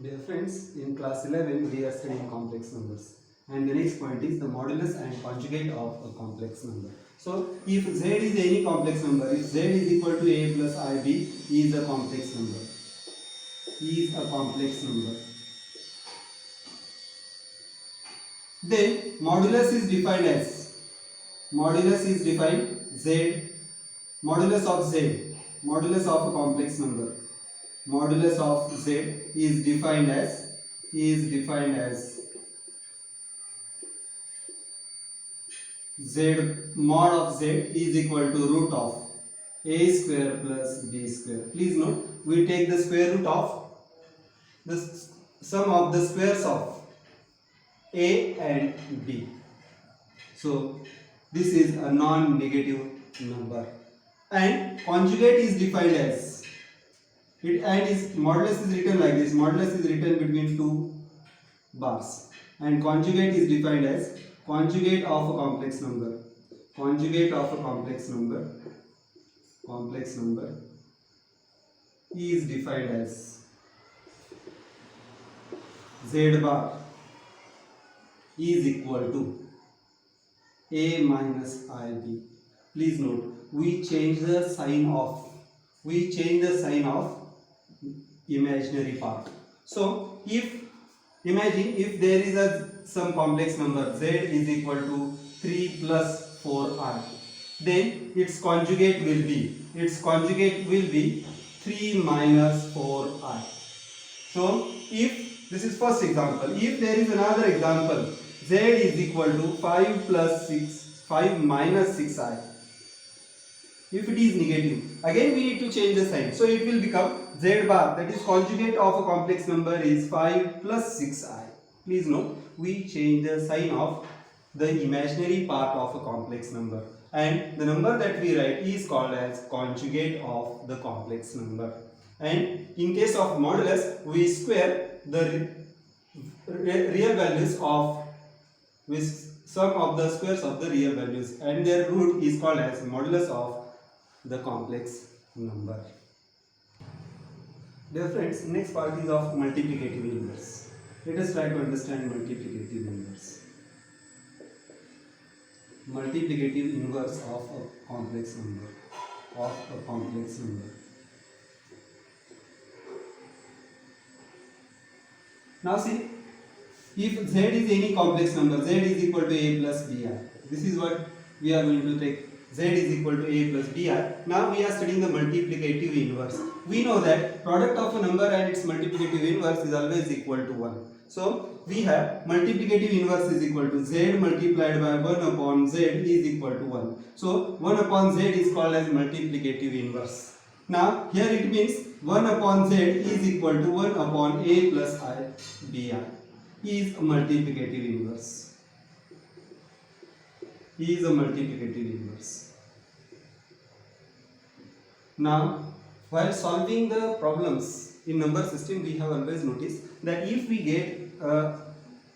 Dear friends, in class 11 we are studying complex numbers, and the next point is the modulus and conjugate of a complex number. So if z is any complex number, if z is equal to a plus ib is a complex number, is a complex number, then modulus is defined z, modulus of a complex number, modulus of z is defined as z mod of z is equal to root of a square plus b square. Please note, we take the square root of the sum of the squares of a and b. So this is a non-negative number, and conjugate is defined as it, and is modulus is written like this. Modulus is written between two bars, and conjugate is defined as conjugate of a complex number. Conjugate of a complex number is defined as z bar is equal to a minus ib. Please note, we change the sign of imaginary part. So if imagine if there is some complex number z is equal to 3 plus 4i, then its conjugate will be 3 minus 4i. So if this is first example, if there is another example, z is equal to 5 minus 6i. If it is negative, again we need to change the sign. So it will become z bar, that is conjugate of a complex number is 5 plus 6i. Please note, we change the sign of the imaginary part of a complex number, and the number that we write is called as conjugate of the complex number. And in case of modulus, we square the real values of with sum of the squares of the real values, and their root is called as modulus of the complex number. Dear friends, next part is of multiplicative inverse. Let us try to understand multiplicative inverse. Multiplicative inverse of a complex number. Now see, if z is any complex number, z is equal to a plus bi. This is what we are going to take. Z is equal to a plus bi. Now we are studying the multiplicative inverse. We know that product of a number and its multiplicative inverse is always equal to 1. So we have multiplicative inverse is equal to z multiplied by 1 upon z is equal to 1. So 1 upon z is called as multiplicative inverse. Now here it means 1 upon z is equal to 1 upon a plus I bi is a multiplicative inverse. Now, while solving the problems in number system, we have always noticed that if we get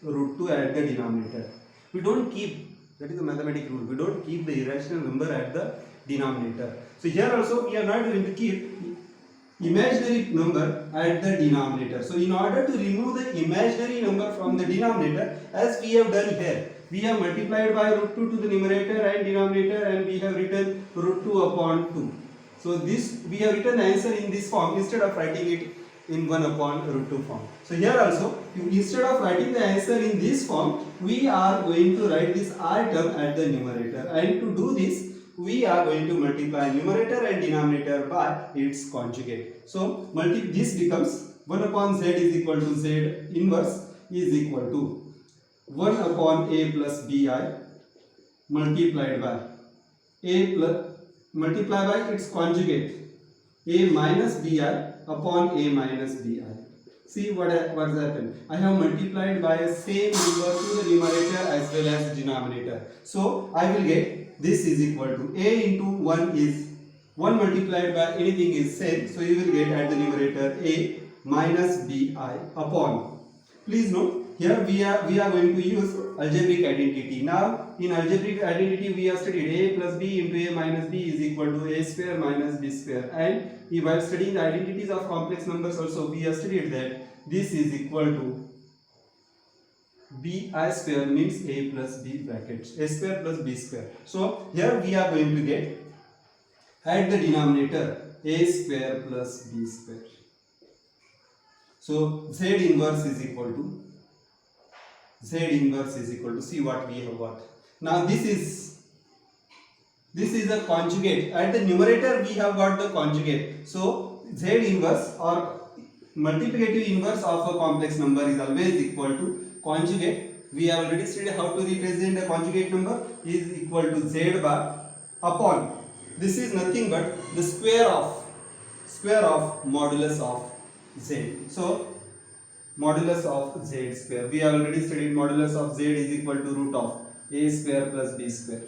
root 2 at the denominator, we don't keep, that is a mathematical rule, we don't keep the irrational number at the denominator. So here also we are not going to keep imaginary number at the denominator. So in order to remove the imaginary number from the denominator, as we have done here, we have multiplied by root 2 to the numerator and denominator, and we have written root 2 upon 2. So this, we have written the answer in this form instead of writing it in 1 upon root 2 form. So here also, instead of writing the answer in this form, we are going to write this I term at the numerator, and to do this, we are going to multiply numerator and denominator by its conjugate. So this becomes 1 upon z is equal to z inverse is equal to 1 upon a plus bi multiplied by its conjugate a minus bi upon a minus bi. See what has happened. I have multiplied by a same number to the numerator as well as denominator. So I will get this is equal to a into 1 is 1 multiplied by anything is same. So you will get at the numerator a minus bi upon. Please note, here we are going to use algebraic identity. Now in algebraic identity we have studied a plus b into a minus b is equal to a square minus b square, and while studying the identities of complex numbers also we have studied that this is equal to bi square means a plus b brackets, a square plus b square. So here we are going to get at the denominator a square plus b square. So z inverse is equal to see what we have got. Now this is a conjugate. At the numerator we have got the conjugate. So z inverse or multiplicative inverse of a complex number is always equal to conjugate. We have already studied how to represent a conjugate number is equal to z bar upon, this is nothing but the square of modulus of z. So modulus of z square, we have already studied modulus of z is equal to root of a square plus b square.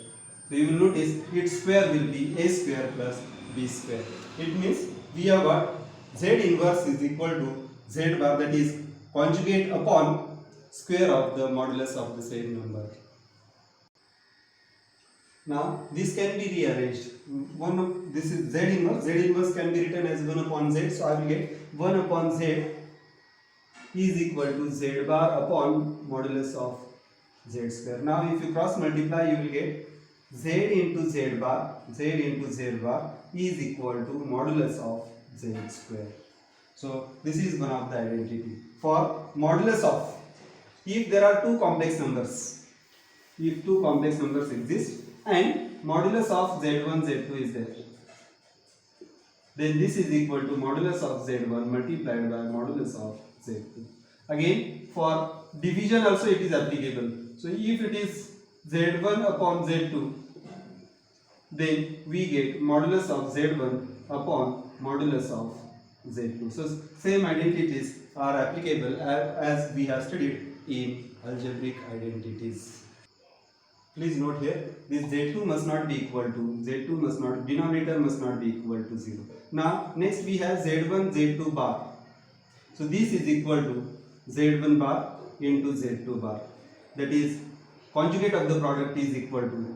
So you will notice its square will be a square plus b square. It means we have got z inverse is equal to z bar, that is conjugate upon square of the modulus of the same number. Now this can be rearranged. This is z inverse. Z inverse can be written as 1 upon z. So I will get 1 upon z is equal to z bar upon modulus of z square. Now if you cross multiply, you will get z into z bar is equal to modulus of z square. So this is one of the identity for modulus of, if there are two complex numbers, if two complex numbers exist and modulus of z1 z2 is there, then this is equal to modulus of z1 multiplied by modulus of z2. Again for division also it is applicable. So if it is z1 upon z2, then we get modulus of z1 upon modulus of z2. So same identities are applicable as we have studied in algebraic identities. Please note here, this z2 must not be equal to, denominator must not be equal to 0. Now next we have z1 z2 bar. So this is equal to z1 bar into z2 bar, that is conjugate of the product is equal to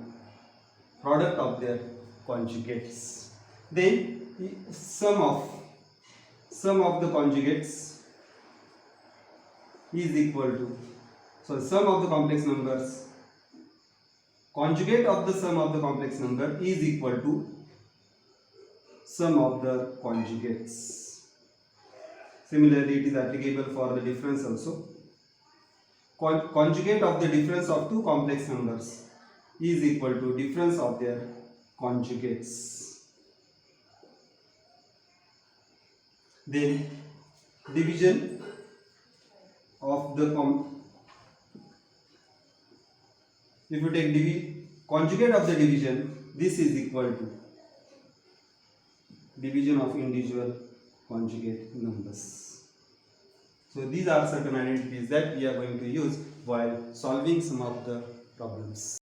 product of their conjugates. Then sum of the conjugates is equal to, so sum of the complex numbers, conjugate of the sum of the complex number is equal to sum of the conjugates. Similarly, it is applicable for the difference also. Conjugate of the difference of two complex numbers is equal to difference of their conjugates. Then division of the if you take conjugate of the division, this is equal to division of individual conjugate numbers. So these are certain identities that we are going to use while solving some of the problems.